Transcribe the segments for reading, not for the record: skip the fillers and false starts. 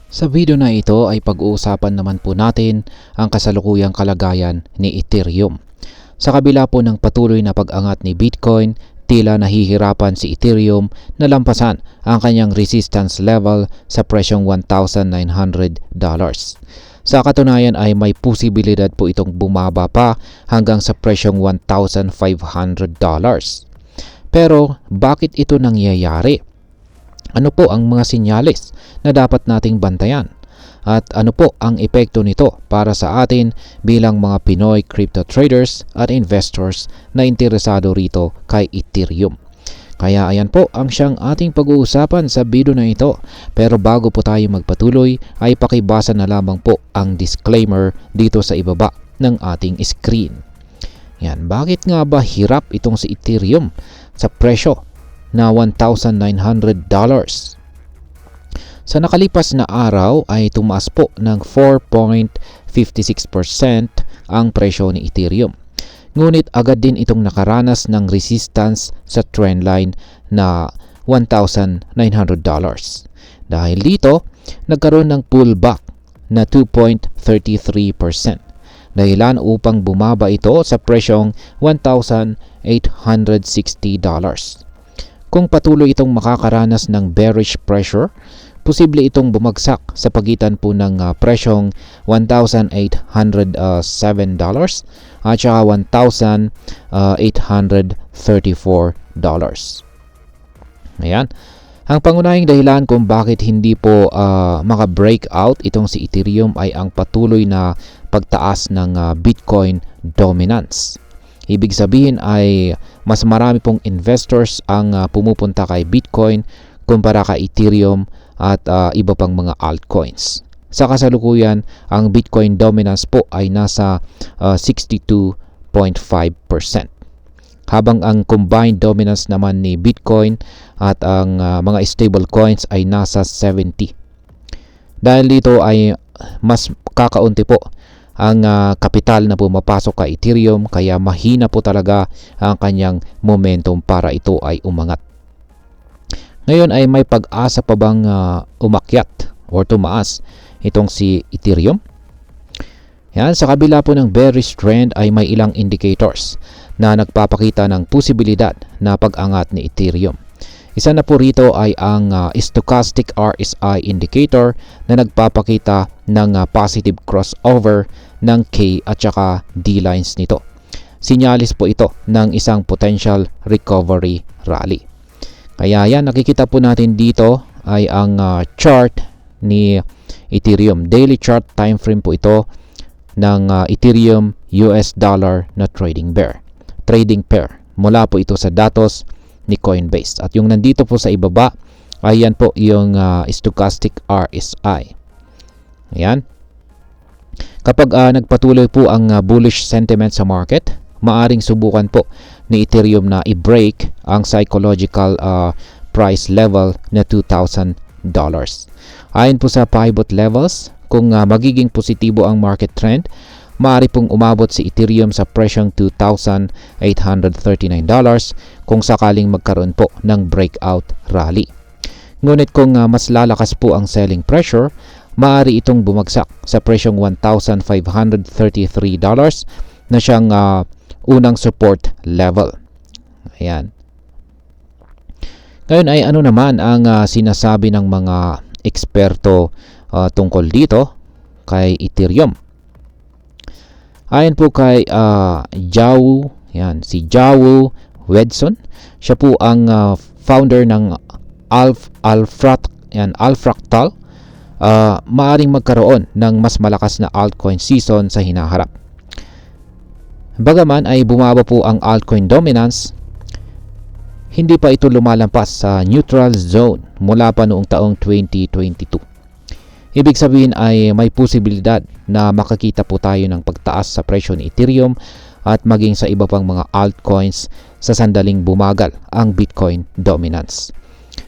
Sa video na ito ay pag-uusapan naman po natin ang kasalukuyang kalagayan ni Ethereum. Sa kabila po ng patuloy na pag-angat ni Bitcoin, tila nahihirapan si Ethereum na lampasan ang kanyang resistance level sa presyong $1,900. Sa katunayan ay may posibilidad po itong bumaba pa hanggang sa presyong $1,500. Pero bakit ito nangyayari? Ano po ang mga senyales na dapat nating bantayan? At ano po ang epekto nito para sa atin bilang mga Pinoy crypto traders at investors na interesado rito kay Ethereum? Kaya ayan po ang siyang ating pag-uusapan sa video na ito. Pero bago po tayo magpatuloy ay pakibasa na lamang po ang disclaimer dito sa ibaba ng ating screen. Yan, bakit nga ba hirap itong si Ethereum sa presyo na $1,900? Sa nakalipas na araw ay tumaas po ng 4.56% ang presyo ni Ethereum. Ngunit agad din itong nakaranas ng resistance sa trendline na $1,900. Dahil dito, nagkaroon ng pullback na 2.33%. Dahilan upang bumaba ito sa presyong $1,860. Kung patuloy itong makakaranas ng bearish pressure, posible itong bumagsak sa pagitan po ng presyong $1,807 at saka $1,834. Ayan. Ang pangunahing dahilan kung bakit hindi po maka-breakout itong si Ethereum ay ang patuloy na pagtaas ng Bitcoin dominance. Ibig sabihin ay mas marami pong investors ang pumupunta kay Bitcoin kumpara kay Ethereum at iba pang mga altcoins. Sa kasalukuyan, ang Bitcoin dominance po ay nasa 62.5%. Habang ang combined dominance naman ni Bitcoin at ang mga stable coins ay nasa 70. Dahil dito ay mas kakaunti po ang kapital na pumapasok kay Ethereum, kaya mahina po talaga ang kanyang momentum para ito ay umangat. Ngayon ay may pag-asa pa bang umakyat o tumaas itong si Ethereum? Yan, sa kabila po ng bearish trend ay may ilang indicators na nagpapakita ng posibilidad na pag-angat ni Ethereum. Isa na po rito ay ang stochastic RSI indicator na nagpapakita ng positive crossover ng K at saka D lines nito. Sinyalis po ito ng isang potential recovery rally. Kaya yan, nakikita po natin dito ay ang chart ni Ethereum. Daily chart time frame po ito ng Ethereum US dollar na trading pair. Mula po ito sa datos ni Coinbase. At yung nandito po sa ibaba, ayan po yung stochastic RSI. Ayan. Kapag nagpatuloy po ang bullish sentiment sa market, maaring subukan po ni Ethereum na i-break ang psychological price level na $2,000. Ayon po sa pivot levels, kung magiging positibo ang market trend, maaari pong umabot si Ethereum sa presyong $2,839 kung sakaling magkaroon po ng breakout rally. Ngunit kung mas lalakas po ang selling pressure, maaari itong bumagsak sa presyong $1,533 na siyang unang support level. Ayan. Ngayon ay ano naman ang sinasabi ng mga eksperto tungkol dito kay Ethereum? Ayon po kay si Zhao Wedson, siya po ang founder ng Alfractal. Maaring magkaroon ng mas malakas na altcoin season sa hinaharap. Bagaman ay bumaba po ang altcoin dominance, hindi pa ito lumalampas sa neutral zone mula pa noong taong 2022. Ibig sabihin ay may posibilidad na makakita po tayo ng pagtaas sa presyo ni Ethereum at maging sa iba pang mga altcoins sa sandaling bumagal ang Bitcoin dominance.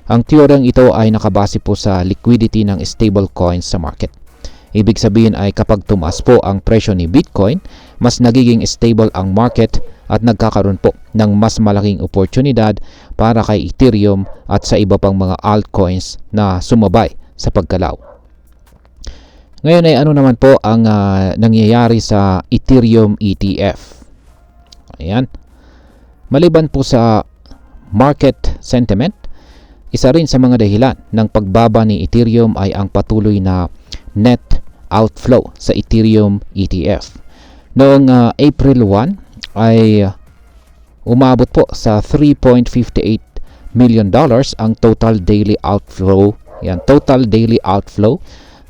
Ang teoryang ito ay nakabase po sa liquidity ng stable coins sa market. Ibig sabihin ay kapag tumaas po ang presyo ni Bitcoin, mas nagiging stable ang market at nagkakaroon po ng mas malaking oportunidad para kay Ethereum at sa iba pang mga altcoins na sumabay sa paggalaw. Ngayon ay ano naman po ang nangyayari sa Ethereum ETF. Ayan. Maliban po sa market sentiment, isa rin sa mga dahilan ng pagbaba ni Ethereum ay ang patuloy na net outflow sa Ethereum ETF. Noong April 1 ay umabot po sa $3.58 million ang total daily outflow. Yan, total daily outflow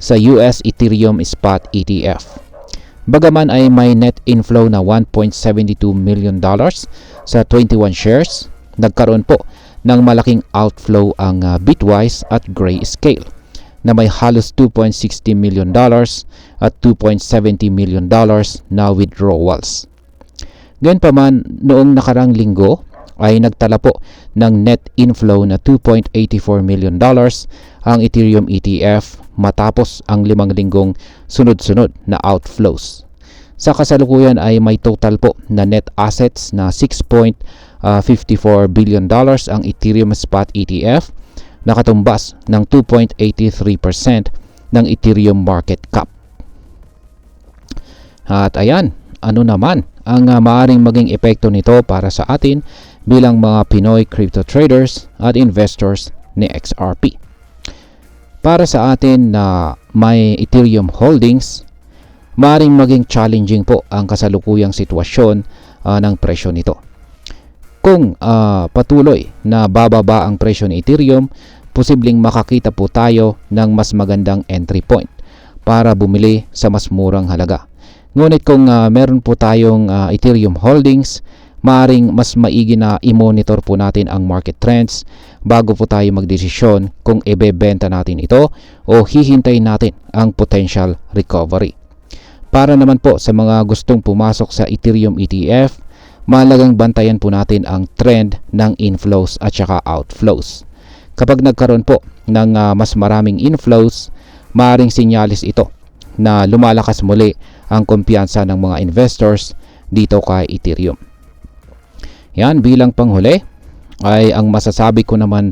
sa US Ethereum Spot ETF. Bagaman ay may net inflow na $1.72 million sa 21 shares, nagkaroon po ng malaking outflow ang Bitwise at Grayscale na may halos $2.60 million at $2.70 million na withdrawals. Gayunpaman, noong nakarang linggo ay nagtala po ng net inflow na $2.84 million ang Ethereum ETF matapos ang 5 linggong sunod-sunod na outflows. Sa kasalukuyan ay may total po na net assets na $6.54 billion ang Ethereum Spot ETF, nakatumbas ng 2.83% ng Ethereum market cap. At ayan, ano naman ang maaaring maging epekto nito para sa atin bilang mga Pinoy crypto traders at investors ni XRP. Para sa atin na may Ethereum holdings, maaaring maging challenging po ang kasalukuyang sitwasyon ng presyo nito. Kung patuloy na bababa ang presyo ni Ethereum, posibleng makakita po tayo ng mas magandang entry point para bumili sa mas murang halaga. Ngunit kung meron po tayong Ethereum holdings, maaaring mas maigi na i-monitor po natin ang market trends bago po tayo magdesisyon kung ibebenta natin ito o hihintayin natin ang potential recovery. Para naman po sa mga gustong pumasok sa Ethereum ETF, mahalagang bantayan po natin ang trend ng inflows at saka outflows. Kapag nagkaroon po ng mas maraming inflows, maaaring sinyalis ito na lumalakas muli ang kumpiyansa ng mga investors dito kay Ethereum. Yan, bilang panghuli ay ang masasabi ko naman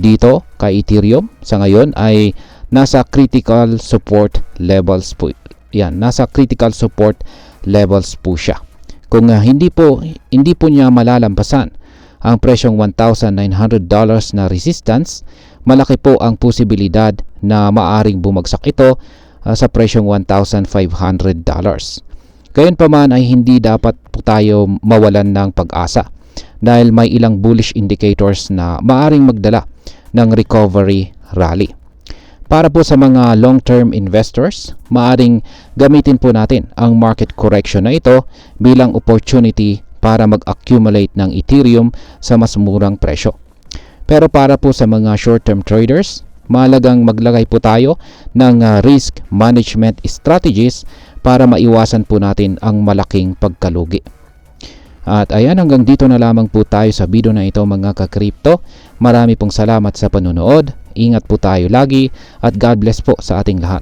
dito kay Ethereum sa ngayon ay nasa critical support levels po. Yan, nasa critical support levels po siya. Kung hindi po niya malalampasan ang presyong $1,900 na resistance, malaki po ang posibilidad na maaring bumagsak ito sa presyong $1,500. Gayunpaman ay hindi dapat po tayo mawalan ng pag-asa dahil may ilang bullish indicators na maaring magdala ng recovery rally. Para po sa mga long-term investors, maaring gamitin po natin ang market correction na ito bilang opportunity para mag-accumulate ng Ethereum sa mas murang presyo. Pero para po sa mga short-term traders, mahalagang maglagay po tayo ng risk management strategies para maiwasan po natin ang malaking pagkalugi. At ayan, hanggang dito na lamang po tayo sa video na ito mga ka-crypto. Marami pong salamat sa panonood. Ingat po tayo lagi at God bless po sa ating lahat.